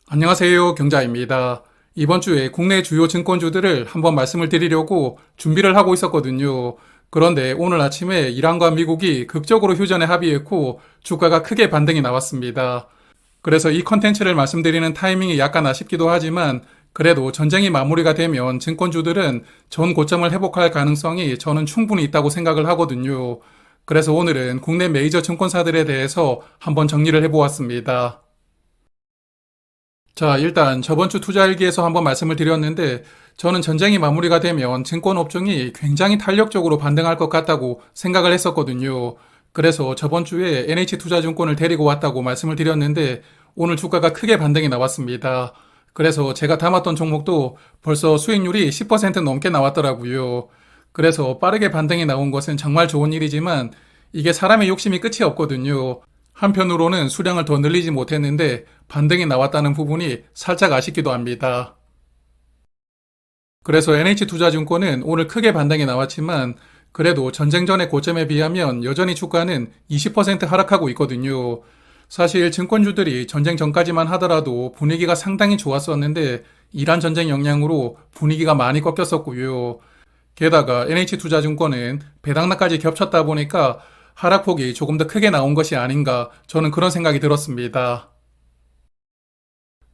안녕하세요. 경자입니다. 이번 주에 국내 주요 증권주들을 한번 말씀을 드리려고 준비를 하고 있었거든요. 그런데 오늘 아침에 이란과 미국이 극적으로 휴전에 합의했고 주가가 크게 반등이 나왔습니다. 그래서 이 컨텐츠를 말씀드리는 타이밍이 약간 아쉽기도 하지만 그래도 전쟁이 마무리가 되면 증권주들은 전 고점을 회복할 가능성이 저는 충분히 있다고 생각을 하거든요. 그래서 오늘은 국내 메이저 증권사들에 대해서 한번 정리를 해보았습니다. 자, 일단 저번 주 투자일기에서 한번 말씀을 드렸는데 저는 전쟁이 마무리가 되면 증권 업종이 굉장히 탄력적으로 반등할 것 같다고 생각을 했었거든요. 그래서 저번 주에 NH투자증권을 데리고 왔다고 말씀을 드렸는데 오늘 주가가 크게 반등이 나왔습니다. 그래서 제가 담았던 종목도 벌써 수익률이 10% 넘게 나왔더라고요. 그래서 빠르게 반등이 나온 것은 정말 좋은 일이지만 이게 사람의 욕심이 끝이 없거든요. 한편으로는 수량을 더 늘리지 못했는데 반등이 나왔다는 부분이 살짝 아쉽기도 합니다. 그래서 NH투자증권은 오늘 크게 반등이 나왔지만 그래도 전쟁 전의 고점에 비하면 여전히 주가는 20% 하락하고 있거든요. 사실 증권주들이 전쟁 전까지만 하더라도 분위기가 상당히 좋았었는데 이란 전쟁 영향으로 분위기가 많이 꺾였었고요. 게다가 NH투자증권은 배당락까지 겹쳤다 보니까 하락폭이 조금 더 크게 나온 것이 아닌가 저는 그런 생각이 들었습니다.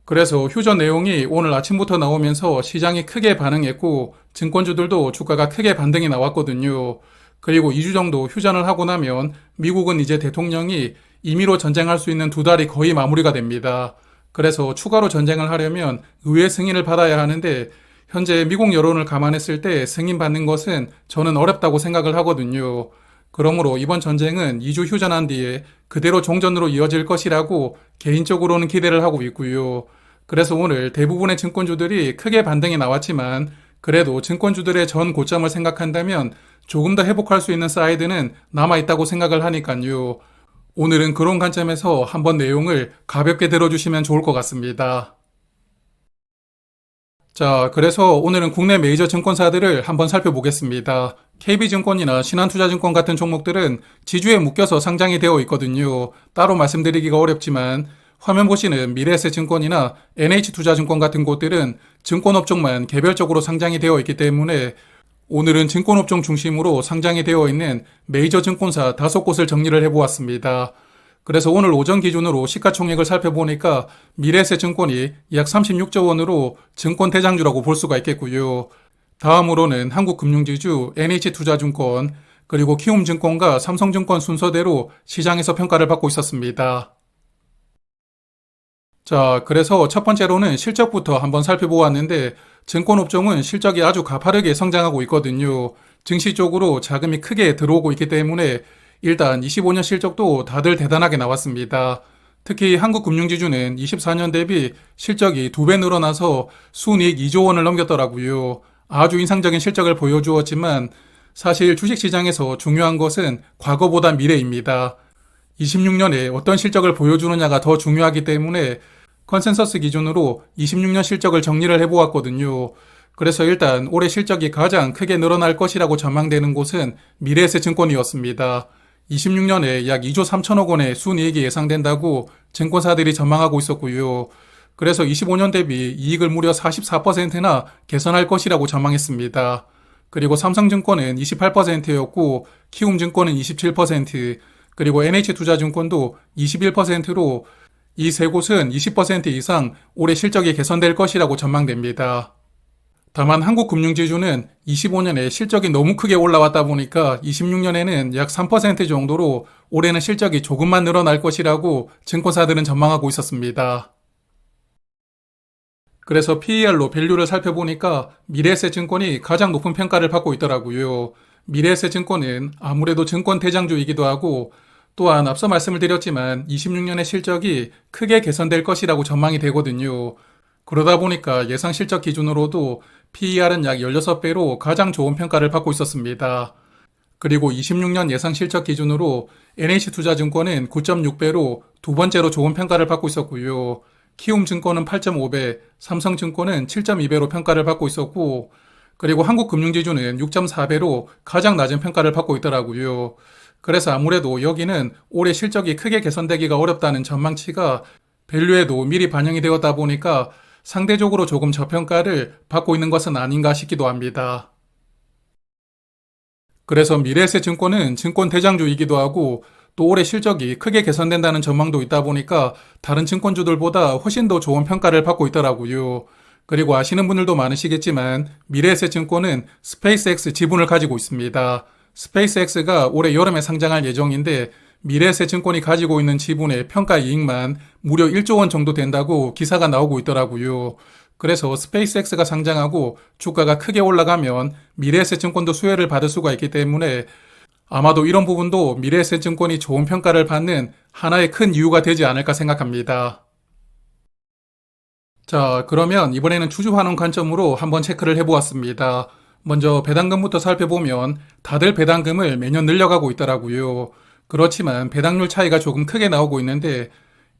그래서 휴전 내용이 오늘 아침부터 나오면서 시장이 크게 반응했고 증권주들도 주가가 크게 반등이 나왔거든요. 그리고 2주 정도 휴전을 하고 나면 미국은 이제 대통령이 임의로 전쟁할 수 있는 두 달이 거의 마무리가 됩니다. 그래서 추가로 전쟁을 하려면 의회 승인을 받아야 하는데 현재 미국 여론을 감안했을 때 승인받는 것은 저는 어렵다고 생각을 하거든요. 그러므로 이번 전쟁은 2주 휴전한 뒤에 그대로 종전으로 이어질 것이라고 개인적으로는 기대를 하고 있고요. 그래서 오늘 대부분의 증권주들이 크게 반등이 나왔지만 그래도 증권주들의 전 고점을 생각한다면 조금 더 회복할 수 있는 사이드는 남아있다고 생각을 하니까요. 오늘은 그런 관점에서 한번 내용을 가볍게 들어주시면 좋을 것 같습니다. 자, 그래서 오늘은 국내 메이저 증권사들을 한번 살펴보겠습니다. KB증권이나 신한투자증권 같은 종목들은 지주에 묶여서 상장이 되어 있거든요. 따로 말씀드리기가 어렵지만 화면 보시는 미래에셋증권이나 NH투자증권 같은 곳들은 증권업종만 개별적으로 상장이 되어 있기 때문에 오늘은 증권업종 중심으로 상장이 되어 있는 메이저 증권사 5곳을 정리를 해보았습니다. 그래서 오늘 오전 기준으로 시가총액을 살펴보니까 미래에셋증권이 약 36조 원으로 증권 대장주라고 볼 수가 있겠고요. 다음으로는 한국금융지주, NH투자증권, 그리고 키움증권과 삼성증권 순서대로 시장에서 평가를 받고 있었습니다. 자, 그래서 첫 번째로는 실적부터 한번 살펴보았는데 증권업종은 실적이 아주 가파르게 성장하고 있거든요. 증시 쪽으로 자금이 크게 들어오고 있기 때문에 일단 25년 실적도 다들 대단하게 나왔습니다. 특히 한국금융지주는 24년 대비 실적이 2배 늘어나서 순이익 2조 원을 넘겼더라고요. 아주 인상적인 실적을 보여주었지만 사실 주식시장에서 중요한 것은 과거보다 미래입니다. 26년에 어떤 실적을 보여주느냐가 더 중요하기 때문에 컨센서스 기준으로 26년 실적을 정리를 해보았거든요. 그래서 일단 올해 실적이 가장 크게 늘어날 것이라고 전망되는 곳은 미래에셋증권이었습니다. 26년에 약 2조 3천억 원의 순이익이 예상된다고 증권사들이 전망하고 있었고요. 그래서 25년 대비 이익을 무려 44%나 개선할 것이라고 전망했습니다. 그리고 삼성증권은 28%였고 키움증권은 27%, 그리고 NH투자증권도 21%로 이 세 곳은 20% 이상 올해 실적이 개선될 것이라고 전망됩니다. 다만 한국금융지주는 25년에 실적이 너무 크게 올라왔다 보니까 26년에는 약 3% 정도로 올해는 실적이 조금만 늘어날 것이라고 증권사들은 전망하고 있었습니다. 그래서 PER로 밸류를 살펴보니까 미래에셋증권이 가장 높은 평가를 받고 있더라고요. 미래에셋증권은 아무래도 증권 대장주이기도 하고 또한 앞서 말씀을 드렸지만 26년의 실적이 크게 개선될 것이라고 전망이 되거든요. 그러다 보니까 예상 실적 기준으로도 PER은 약 16배로 가장 좋은 평가를 받고 있었습니다. 그리고 26년 예상 실적 기준으로 NH투자증권은 9.6배로 두 번째로 좋은 평가를 받고 있었고요. 키움증권은 8.5배, 삼성증권은 7.2배로 평가를 받고 있었고, 그리고 한국금융지주는 6.4배로 가장 낮은 평가를 받고 있더라고요. 그래서 아무래도 여기는 올해 실적이 크게 개선되기가 어렵다는 전망치가 밸류에도 미리 반영이 되었다 보니까 상대적으로 조금 저평가를 받고 있는 것은 아닌가 싶기도 합니다. 그래서 미래에셋증권은 증권 대장주이기도 하고 또 올해 실적이 크게 개선된다는 전망도 있다 보니까 다른 증권주들보다 훨씬 더 좋은 평가를 받고 있더라고요. 그리고 아시는 분들도 많으시겠지만 미래에셋증권은 스페이스X 지분을 가지고 있습니다. 스페이스X가 올해 여름에 상장할 예정인데 미래에셋증권이 가지고 있는 지분의 평가 이익만 무려 1조 원 정도 된다고 기사가 나오고 있더라고요. 그래서 스페이스X가 상장하고 주가가 크게 올라가면 미래에셋증권도 수혜를 받을 수가 있기 때문에 아마도 이런 부분도 미래에셋증권이 좋은 평가를 받는 하나의 큰 이유가 되지 않을까 생각합니다. 자, 그러면 이번에는 주주환원 관점으로 한번 체크를 해보았습니다. 먼저 배당금부터 살펴보면 다들 배당금을 매년 늘려가고 있더라고요. 그렇지만 배당률 차이가 조금 크게 나오고 있는데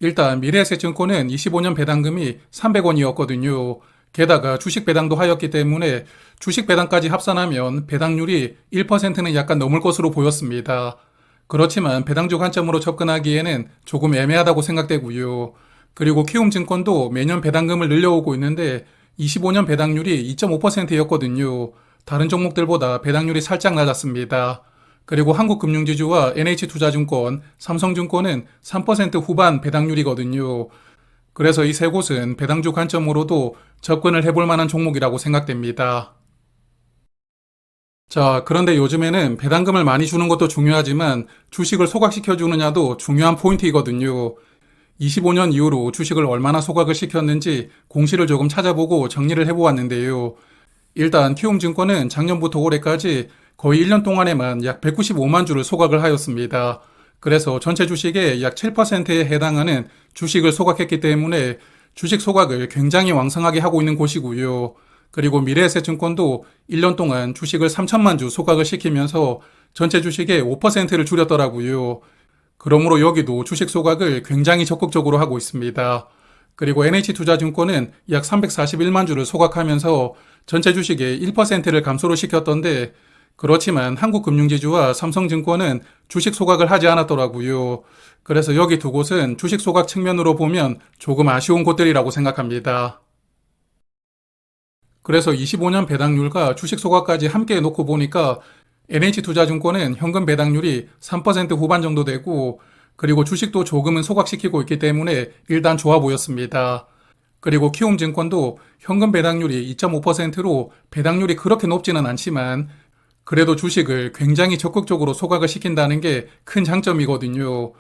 일단 미래에셋증권은 25년 배당금이 300원이었거든요. 게다가 주식 배당도 하였기 때문에 주식 배당까지 합산하면 배당률이 1%는 약간 넘을 것으로 보였습니다. 그렇지만 배당주 관점으로 접근하기에는 조금 애매하다고 생각되고요. 그리고 키움증권도 매년 배당금을 늘려오고 있는데 25년 배당률이 2.5%였거든요. 다른 종목들보다 배당률이 살짝 낮았습니다. 그리고 한국금융지주와 NH투자증권, 삼성증권은 3% 후반 배당률이거든요. 그래서 이 세 곳은 배당주 관점으로도 접근을 해볼 만한 종목이라고 생각됩니다. 자, 그런데 요즘에는 배당금을 많이 주는 것도 중요하지만 주식을 소각시켜 주느냐도 중요한 포인트이거든요. 25년 이후로 주식을 얼마나 소각을 시켰는지 공시를 조금 찾아보고 정리를 해보았는데요. 일단 키움증권은 작년부터 올해까지 거의 1년 동안에만 약 195만 주를 소각을 하였습니다. 그래서 전체 주식의 약 7%에 해당하는 주식을 소각했기 때문에 주식 소각을 굉장히 왕성하게 하고 있는 곳이고요. 그리고 미래에셋증권도 1년 동안 주식을 3천만 주 소각을 시키면서 전체 주식의 5%를 줄였더라고요. 그러므로 여기도 주식 소각을 굉장히 적극적으로 하고 있습니다. 그리고 NH투자증권은 약 341만 주를 소각하면서 전체 주식의 1%를 감소를 시켰던데 그렇지만 한국금융지주와 삼성증권은 주식 소각을 하지 않았더라고요. 그래서 여기 두 곳은 주식 소각 측면으로 보면 조금 아쉬운 곳들이라고 생각합니다. 그래서 25년 배당률과 주식 소각까지 함께 놓고 보니까 NH투자증권은 현금 배당률이 3% 후반 정도 되고 그리고 주식도 조금은 소각시키고 있기 때문에 일단 좋아 보였습니다. 그리고 키움증권도 현금 배당률이 2.5%로 배당률이 그렇게 높지는 않지만 그래도 주식을 굉장히 적극적으로 소각을 시킨다는 게 큰 장점이거든요.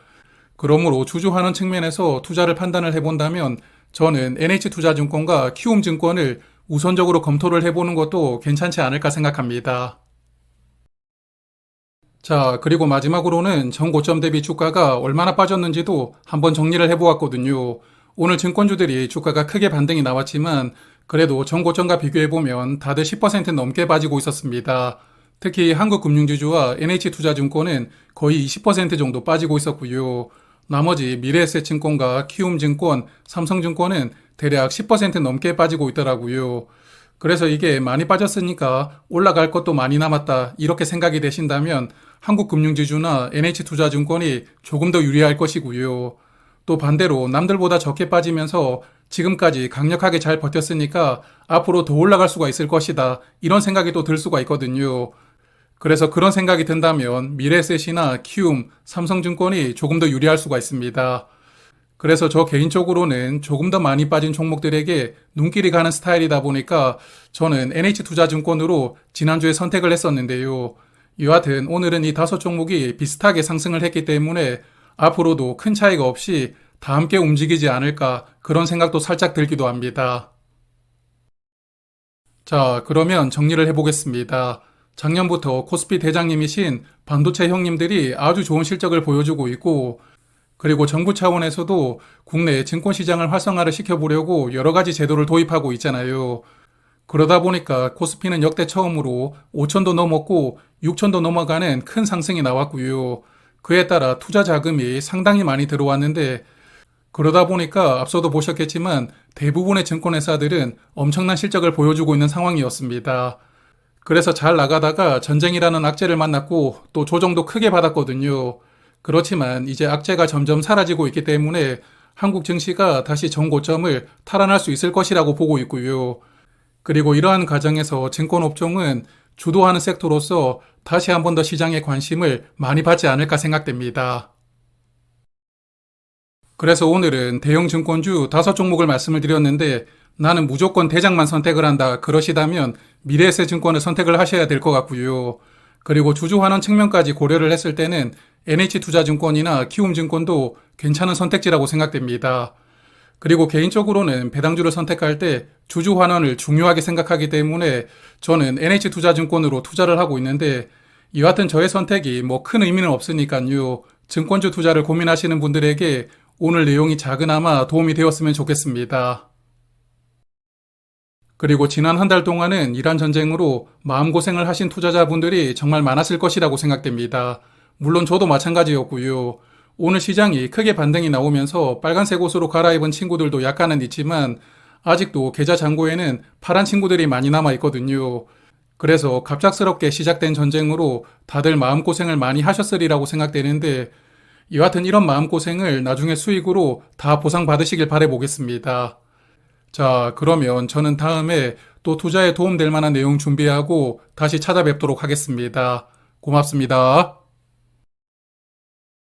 그러므로 주주환원 측면에서 투자를 판단을 해본다면 저는 NH투자증권과 키움증권을 우선적으로 검토를 해보는 것도 괜찮지 않을까 생각합니다. 자, 그리고 마지막으로는 전 고점 대비 주가가 얼마나 빠졌는지도 한번 정리를 해보았거든요. 오늘 증권주들이 주가가 크게 반등이 나왔지만 그래도 전 고점과 비교해보면 다들 10% 넘게 빠지고 있었습니다. 특히 한국금융지주와 NH투자증권은 거의 20% 정도 빠지고 있었고요. 나머지 미래에셋증권과 키움증권, 삼성증권은 대략 10% 넘게 빠지고 있더라고요. 그래서 이게 많이 빠졌으니까 올라갈 것도 많이 남았다 이렇게 생각이 되신다면 한국금융지주나 NH투자증권이 조금 더 유리할 것이고요. 또 반대로 남들보다 적게 빠지면서 지금까지 강력하게 잘 버텼으니까 앞으로 더 올라갈 수가 있을 것이다 이런 생각이 또 들 수가 있거든요. 그래서 그런 생각이 든다면 미래에셋이나 키움, 삼성증권이 조금 더 유리할 수가 있습니다. 그래서 저 개인적으로는 조금 더 많이 빠진 종목들에게 눈길이 가는 스타일이다 보니까 저는 NH투자증권으로 지난주에 선택을 했었는데요. 여하튼 오늘은 이 5종목이 비슷하게 상승을 했기 때문에 앞으로도 큰 차이가 없이 다 함께 움직이지 않을까 그런 생각도 살짝 들기도 합니다. 자, 그러면 정리를 해보겠습니다. 작년부터 코스피 대장님이신 반도체 형님들이 아주 좋은 실적을 보여주고 있고 그리고 정부 차원에서도 국내 증권시장을 활성화를 시켜보려고 여러 가지 제도를 도입하고 있잖아요. 그러다 보니까 코스피는 역대 처음으로 5천도 넘었고 6천도 넘어가는 큰 상승이 나왔고요. 그에 따라 투자 자금이 상당히 많이 들어왔는데 그러다 보니까 앞서도 보셨겠지만 대부분의 증권회사들은 엄청난 실적을 보여주고 있는 상황이었습니다. 그래서 잘 나가다가 전쟁이라는 악재를 만났고 또 조정도 크게 받았거든요. 그렇지만 이제 악재가 점점 사라지고 있기 때문에 한국 증시가 다시 전고점을 탈환할 수 있을 것이라고 보고 있고요. 그리고 이러한 과정에서 증권업종은 주도하는 섹터로서 다시 한 번 더 시장의 관심을 많이 받지 않을까 생각됩니다. 그래서 오늘은 대형 증권주 5종목을 말씀을 드렸는데 나는 무조건 대장만 선택을 한다 그러시다면 미래에셋증권을 선택을 하셔야 될 것 같고요. 그리고 주주환원 측면까지 고려를 했을 때는 NH투자증권이나 키움증권도 괜찮은 선택지라고 생각됩니다. 그리고 개인적으로는 배당주를 선택할 때 주주환원을 중요하게 생각하기 때문에 저는 NH투자증권으로 투자를 하고 있는데 여하튼 저의 선택이 뭐 큰 의미는 없으니까요. 증권주 투자를 고민하시는 분들에게 오늘 내용이 작은아마 도움이 되었으면 좋겠습니다. 그리고 지난 한 달 동안은 이란 전쟁으로 마음고생을 하신 투자자분들이 정말 많았을 것이라고 생각됩니다. 물론 저도 마찬가지였고요. 오늘 시장이 크게 반등이 나오면서 빨간색 옷으로 갈아입은 친구들도 약간은 있지만 아직도 계좌 잔고에는 파란 친구들이 많이 남아 있거든요. 그래서 갑작스럽게 시작된 전쟁으로 다들 마음고생을 많이 하셨으리라고 생각되는데 여하튼 이런 마음고생을 나중에 수익으로 다 보상받으시길 바라보겠습니다. 자, 그러면 저는 다음에 또 투자에 도움될 만한 내용 준비하고 다시 찾아뵙도록 하겠습니다. 고맙습니다.